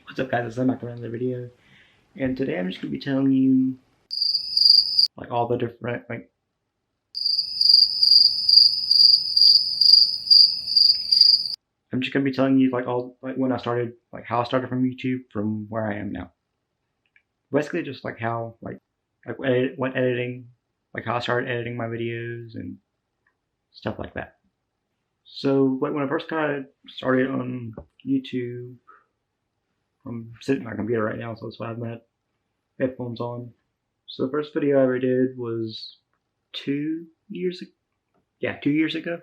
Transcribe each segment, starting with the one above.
What's up, guys? I'm back with another video, and today I'm just gonna be telling you like all the different I'm just gonna be telling you like all when I started, like how I started from YouTube from where I am now. Basically, just like how what editing, like how I started editing my videos and stuff like that. So like when I first kind of started on YouTube, I'm sitting at my computer right now, so that's why I have my headphones on. So the first video I ever did was 2 years ago. Yeah, 2 years ago.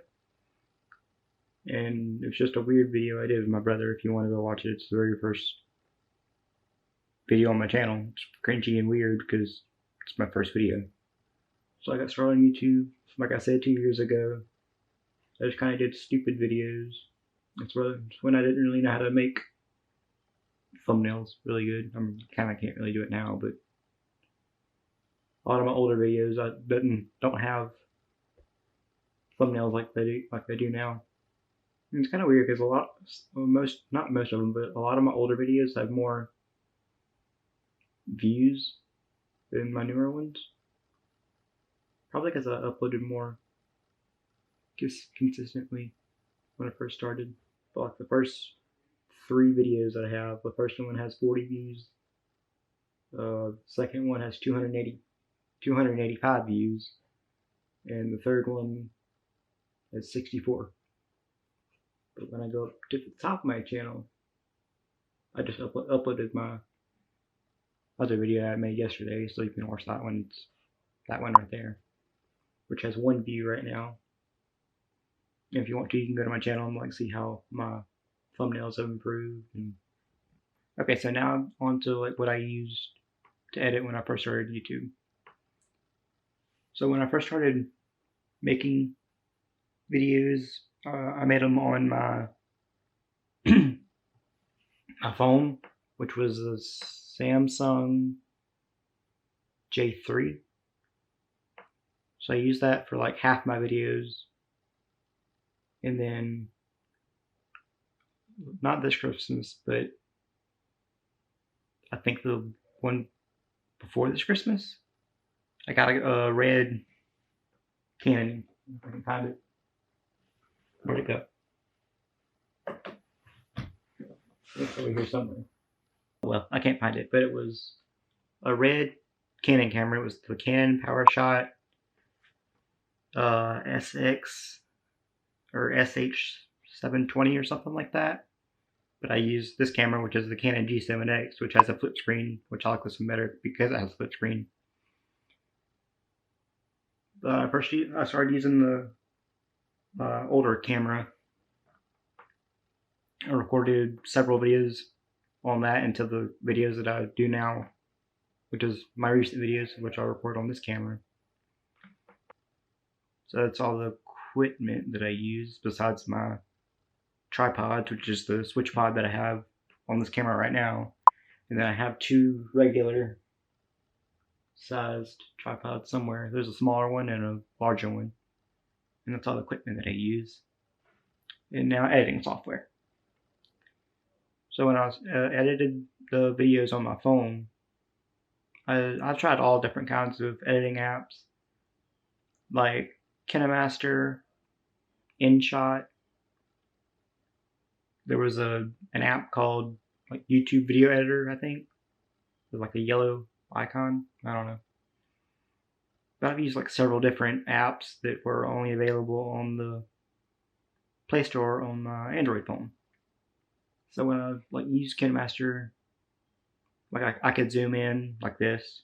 And it's just a weird video I did with my brother. If you want to go watch it, it's the very first video on my channel. It's cringy and weird because it's my first video. So I got started on YouTube, like I said, 2 years ago. I just kind of did stupid videos. That's when I didn't really know how to make thumbnails really good. I'm kind of can't really do it now, but a lot of my older videos I don't have thumbnails like they do now. And it's kind of weird because not most of them, but a lot of my older videos have more views than my newer ones. Probably because I uploaded more consistently when I first started. But like the first 3 videos that I have, the first one has 40 views. The second one has 285 views, and the third one has 64. But when I go up to the top of my channel, I just uploaded my other video I made yesterday, so you can watch that one. It's that one right there, which has 1 view right now. If you want to, you can go to my channel and like see how my thumbnails have improved. And okay, so now on to like what I used to edit when I first started YouTube. So when I first started making videos, I made them on my my phone, which was a Samsung J3. So I used that for like half my videos, and then not this Christmas, but I think the one before this Christmas, I got a red canon. If I can find it. Where'd it go? It's over here somewhere. Well, I can't find it, but it was a red Canon camera. It was the Canon PowerShot SX or SH720 or something like that. But I used this camera, which is the Canon G7X, which has a flip screen, which I like this one better because it has a flip screen. First, I started using the older camera. I recorded several videos on that into the videos that I do now, which is my recent videos, which I record on this camera. So that's all the equipment that I use besides my tripod, which is the switch pod that I have on this camera right now. And then I have 2 regular sized tripods somewhere. There's a smaller one and a larger one. And that's all the equipment that I use. And now editing software. So when I edited the videos on my phone, I tried all different kinds of editing apps, like KineMaster, InShot. There was an app called like YouTube Video Editor, I think, with like a yellow icon. I don't know. But I've used like several different apps that were only available on the Play Store on my Android phone. So when I like use KineMaster, like I could zoom in like this,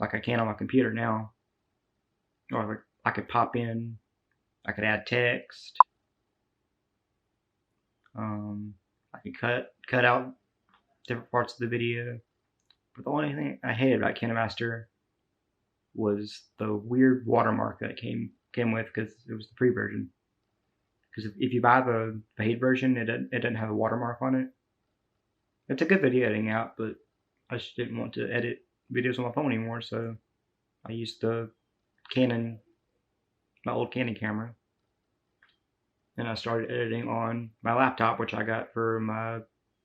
like I can on my computer now, or like I could pop in, I could add text. I could cut out different parts of the video. But the only thing I hated about KineMaster was the weird watermark that it came with, because it was the free version. Because if you buy the paid version, it doesn't have a watermark on it. It's a good video editing app, but I just didn't want to edit videos on my phone anymore, so I used the Canon, my old Canon camera. And I started editing on my laptop, which I got for my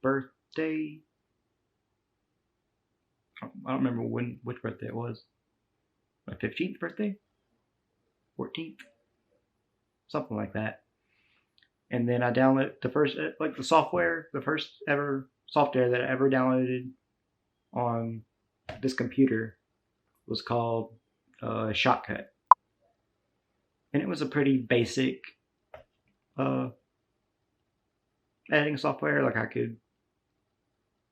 birthday. I don't remember which birthday it was. My 15th birthday? 14th? Something like that. And then I downloaded the first, like the first ever software that I ever downloaded on this computer was called Shotcut. And it was a pretty basic editing software. Like I could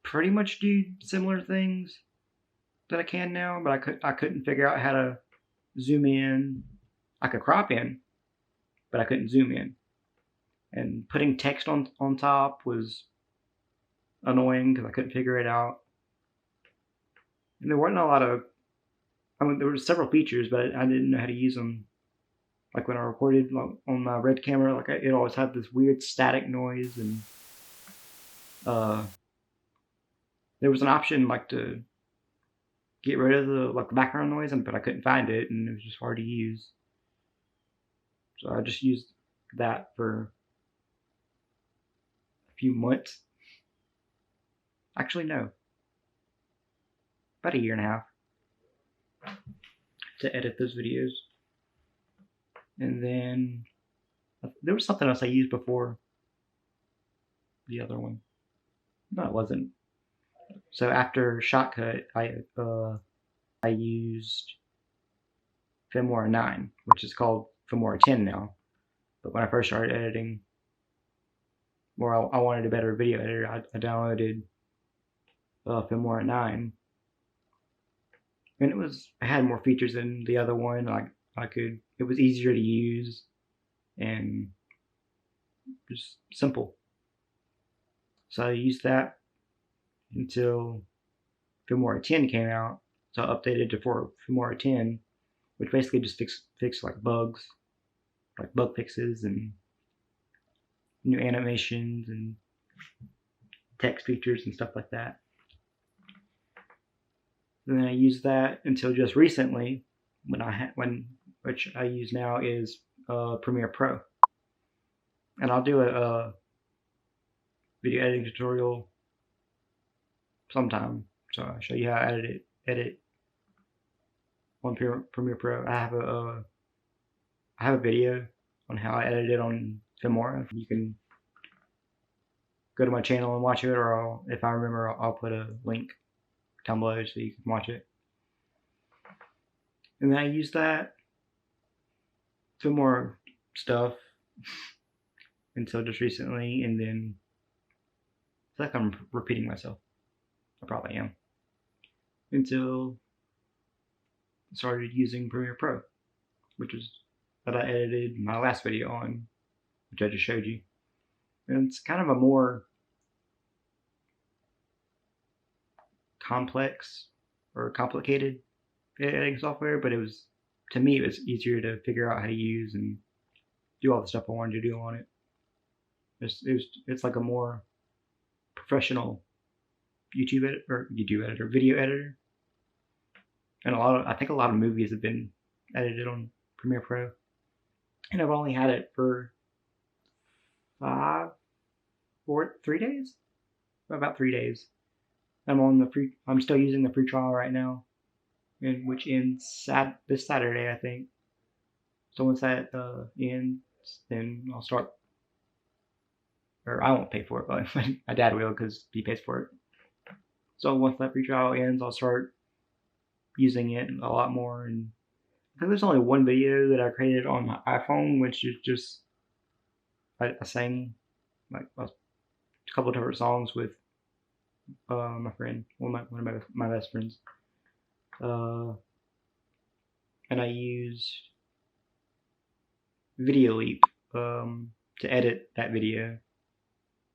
pretty much do similar things that I can now, but I couldn't figure out how to zoom in. I could crop in, but I couldn't zoom in. And putting text on top was annoying because I couldn't figure it out. And there weren't a lot of, there were several features, but I didn't know how to use them. Like when I recorded on my Red camera, like it always had this weird static noise, and there was an option like to get rid of the background noise, but I couldn't find it, and it was just hard to use. So I just used that for a few months. Actually, no, about a year and a half to edit those videos. And then there was something else I used before the other one. No, it wasn't. So after Shotcut, I used Filmora 9, which is called Filmora 10 now. But when I first started editing, I wanted a better video editor, I downloaded Filmora 9, and it had more features than the other one. It was easier to use and just simple. So I used that until Filmora 10 came out. So I updated to Filmora 10, which basically just fixed like bugs, like bug fixes and new animations and text features and stuff like that. And then I used that until just recently, which I use now is Premiere Pro. And I'll do a video editing tutorial sometime. So I'll show you how I edit on Premiere Pro. I have a video on how I edited on Filmora. You can go to my channel and watch it, or if I remember, I'll put a link down below so you can watch it. And then I use that Filmora stuff until just recently, and then I feel like I'm repeating myself. I probably am. Until I started using Premiere Pro, which is what I edited my last video on, which I just showed you. And it's kind of a more complex or complicated editing software, but to me it was easier to figure out how to use and do all the stuff I wanted to do on it. It's like a more professional video editor. And I think a lot of movies have been edited on Premiere Pro. And I've only had it for 3 days? About 3 days. I'm still using the free trial right now, which ends this Saturday, I think. So once that ends, then I'll start, or I won't pay for it, but my dad will because he pays for it. So once that free trial ends, I'll start using it a lot more. And I think there's only one video that I created on my iPhone, which is just I sang like a couple of different songs with my friend, one of my best friends, and I used Video Leap to edit that video,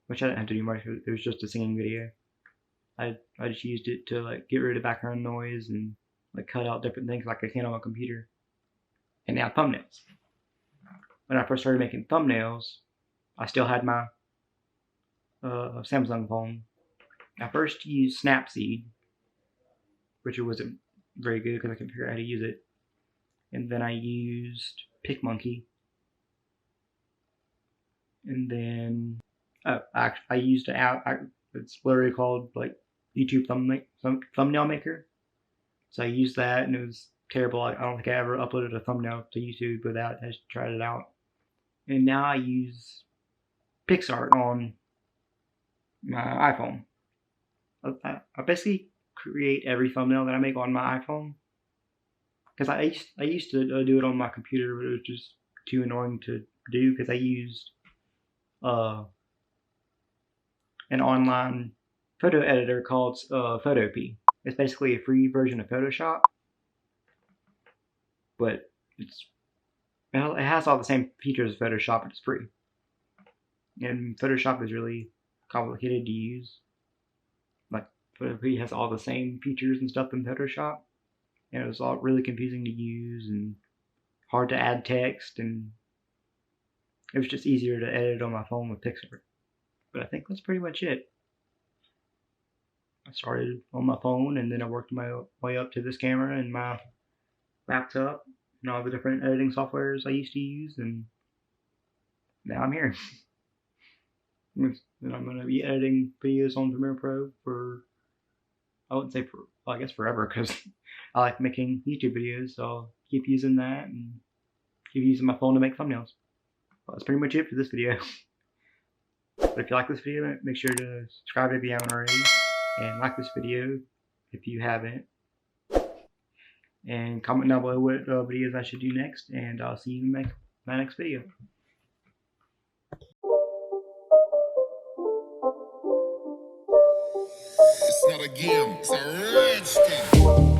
which I didn't have to do much. It was just a singing video. I just used it to like get rid of background noise and like cut out different things like I can on my computer. And now thumbnails. When I first started making thumbnails, I still had my Samsung phone. I first used Snapseed, which wasn't very good because I couldn't figure out how to use it. And then I used PicMonkey. And then I used It's literally called like YouTube thumbnail maker. So I used that, and it was terrible. I don't think I ever uploaded a thumbnail to YouTube without. I just tried it out, and now I use PixArt on my iPhone. I basically create every thumbnail that I make on my iPhone, because I used to do it on my computer, but it was just too annoying to do because I used an online photo editor called Photopea. It's basically a free version of Photoshop, but it has all the same features as Photoshop, but it's free. And Photoshop is really complicated to use. Like, Photopea has all the same features and stuff in Photoshop, and it was all really confusing to use and hard to add text, and it was just easier to edit on my phone with PixArt. But I think that's pretty much it. I started on my phone, and then I worked my way up to this camera and my laptop and all the different editing softwares I used to use, and now I'm here. And I'm going to be editing videos on Premiere Pro for, I wouldn't say for, well, I guess forever, because I like making YouTube videos, so I'll keep using that and keep using my phone to make thumbnails. Well, that's pretty much it for this video. But if you like this video, make sure to subscribe if you haven't already, and like this video if you haven't, and comment down below what videos I should do next, and I'll see you in my next video. It's not a game, it's a rich thing.